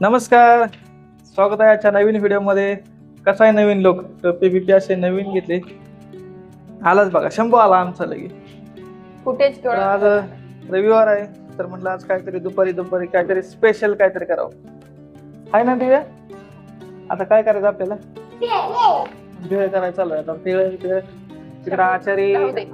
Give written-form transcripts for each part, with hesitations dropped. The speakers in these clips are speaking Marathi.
नमस्कार, स्वागत आहे आजच्या नवीन व्हिडिओमध्ये. कसा आहे नवीन लोक पीपीपी असे नवीन घेतले. आलाच बघा, शंभू आला आमचा लगे. फुटेज तर आज रविवार आहे, तर म्हटलं आज काहीतरी दुपारी काहीतरी स्पेशल काहीतरी करावं. आहे ना दिव्या? आता काय करायचं आपल्याला? भेळ करायचं चालू आहे. आता भेळ तिकडे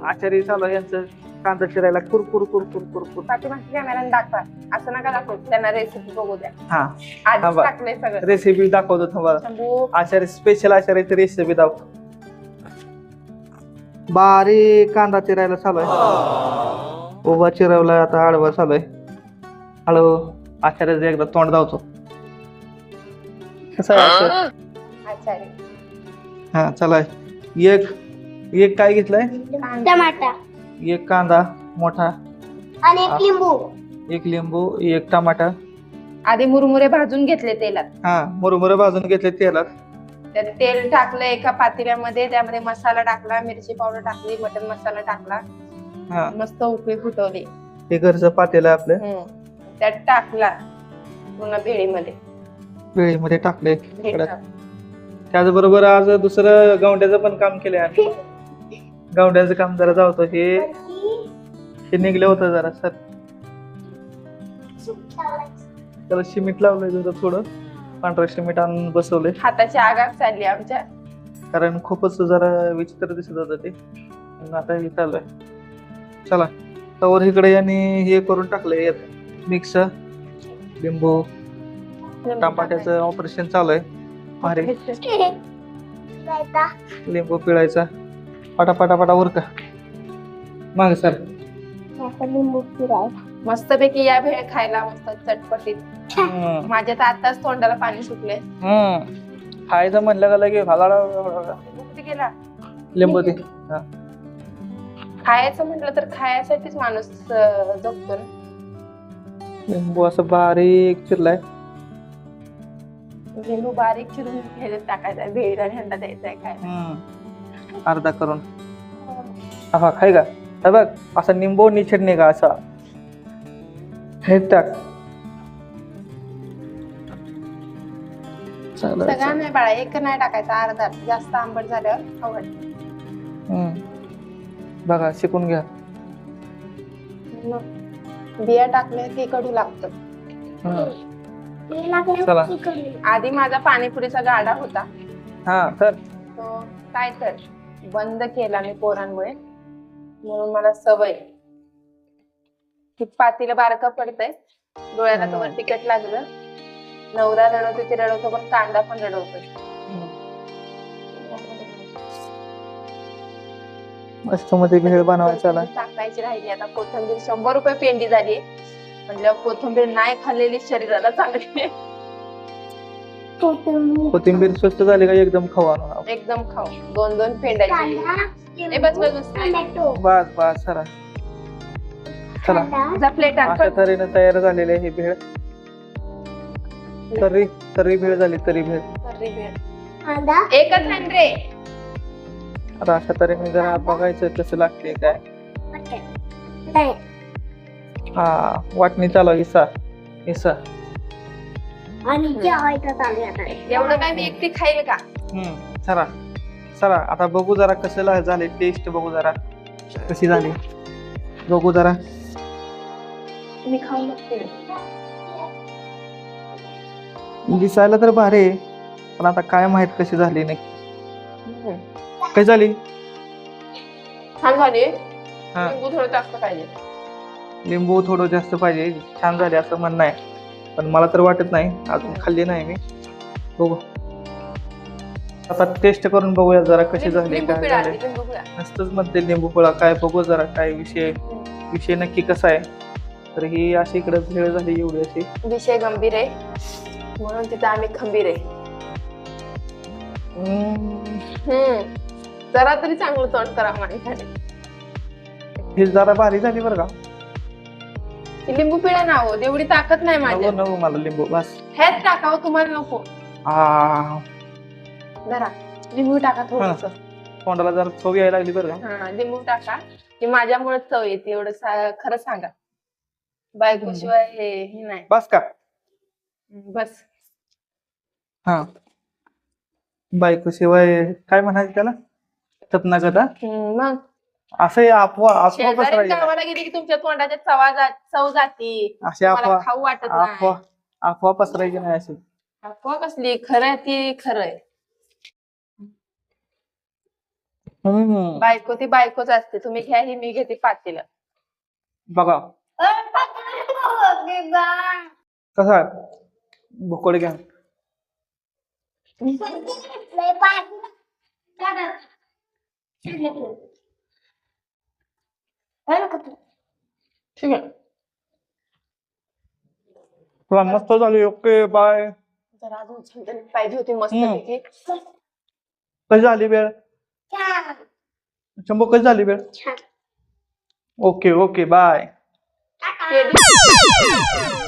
आचारी चालू आहे यांचं. कांदा चिरायला कुरकुर कुरकुर कुरकुर. पाठीमागच्या कॅमेऱ्याने दाखवा, असं नका दाखवू, त्यांना रेसिपी बघू द्या. हा, आधीच टाकलंय सगळं. रेसिपी दाखवतो थांबा. शंभू आचारी स्पेशल आचार्याची रेसिपी दाखव. बारीक कांदा चिरायला चालू आहे. उभा चिरवला, आता आडवा चालू आहे. हळू आचार्याचं एकदा तोंड धावतो. कसं आहे आचार्य हा चला. एक काय घेतलंय? टमाटा एक कांदा मोठा आणि एक लिंबू. एक लिंबू, एक टमाटा. आधी मुरमुरे भाजून घेतले तेलात. हा, मुरमुरे भाजून घेतले तेलात. त्यात तेल टाकलं एका पातेल्यामध्ये, त्यामध्ये मसाला टाकला, मिरची पावडर टाकली, मटन मसाला टाकला, हा, मस्त उकळी फुटवली. हे घरचं पातेलं आहे आपलं. त्यात टाकला पुन्हा भेळीमध्ये. वेळीमध्ये टाकले. भेळ टाक. त्याचबरोबर आज दुसरं गवंड्याचं पण काम केलंय आम्ही. गवंड्याचं काम जरा जावतो. हे निघलं होतं जरा सर, त्याला सिमेंट लावलंय जरा थोडं. पांढरं सिमेंट आणून बसवलंय, हाताची आगाग चालली आमच्या. कारण खूपच जरा विचित्र दिसत होतं ते. आता हे चालू आहे. चला, तवर इकडे यांनी हे करून टाकलंय मिक्स. लिंबू टमाट्याचं ऑपरेशन चालू आहे. भारी. लिंबू पिळायचा, पटापटा उरका माग सर. लिंबू फिराय मस्तपैकी या भेळ खायला, मस्त चटपटीत. माझ्या तर आताच तोंडाला पाणी सुटले. खायचं म्हणलं का लगे कुठे गेला? लिंबू ते. खायचं म्हटलं तर खायसाठीच माणूस जगतो ना. लिंबू असं बारीक चिरलाय. लिंबू बारीक चिरून ह्याच्यात टाकायचा, भेळीला हंडा द्यायचा खायला. अर्धा करून. हा खाय का? हे बघ, असा निंबू निचडणे का असा हे टाक. सगळा नाही बाळा, एक नाही टाकायचा, अर्धा. जास्त आंबट झाल्यावर आवड. बघा, शिकून घ्या. बिया टाकले की कडू लागतं. चला. आधी माझा पाणीपुरीचा गाडा होता, हा तर तो काय तर बंद केला मी पोरांमुळे. म्हणून मला सवय की पातीला बारका पडतंय, डोळ्याला कवर तिकट लागलं. नवरा रडवतो, ते रडवतो, पण कांदा पण रडवतो. मस्त मध्ये भेळ बनवायचा. टाकायची राहिली आता कोथिंबीर. 100 रुपये पेंडी झाली. म्हणजे कोथिंबीर नाही खाल्लेली शरीराला चांगली. कोथिंबीर स्वस्त झाली का एकदम खावा. एकदम खाऊ. 2-2 पेंडायची. बस बस बस सरा. चला, प्लेट अशा तऱ्हेने तयार झालेले हे भेळ. तरी भेळ झाली. तरी भेळ एकच आहे रे. आता अशा तऱ्हेने जरा बघायचं कसं लागते काय. हा, वाटणी चालू. इसा आणि जेवायचं चालू आहे. एवढं काय मी एकटी खाईल का? चला आता बघू जरा कसं झाले. टेस्ट बघू जरा कशी झाली. बघू जरा. मी खाऊन बघते. दिसायला तर भारी आहे, पण आता काय माहित कशी झाली नाही. काय झाली? छान झाली. हा, लिंबू थोडं जास्त पाहिजे. लिंबू थोडं जास्त पाहिजे. छान झाले असं म्हणणं आहे, पण मला तर वाटत नाही. अजून खाल्ली नाही मी. बघू आता टेस्ट करून बघूया जरा कशी झाली. काय झाली नसतंच म्हणते लिंबू पिळा. काय बघू जरा काय विषय नक्की कसा आहे. तर ही अशी इकडे भेळ झाली. एवढी अशी विषय गंभीर आहे, म्हणून तिथं आम्ही खंबीर आहे. जरा तरी चांगलं तोंड करा माणसाने. ही जरा भारी झाली बरं का. लिंबू पिळा ना हो, एवढी ताकद नाही माझ्या. नको मला लिंबू, बस. हेच टाकावं तुम्हाला नको. जरा लिंबू टाका थोडस. तोंडाला जरा चव यायला लागली बरं का. लिंबू टाका की माझ्यामुळे चव येते. एवढं खरं सांगा. बायको शिवाय हे नाही. बस का? बस हा बायको शिवाय काय म्हणायचं त्याला सपनागत हा? मग असं हे अफवा अफवा शेजारी पसरायची नाही. गावाला गेली की तुमच्या तोंडाच्या चव जाती. अशी मला अफवा खाऊ वाटत अफवा नाही. अफवा पसरायची नाही अशी. अफवा कसली खरं आहे ती खरंय. बायको ती बायकोच असते. तुम्ही घ्या ही मी घेते पातेलं. बघा कसं आहे भोकोड घ्या. ठीक आहे. तुला मस्त झाली. Okay bye. जरा अजून झणझणीत पाहिजे होती मस्त पैकी. कशी झाली वेळ शंभू कशी झाली वेळ छान. Okay okay bye. केली.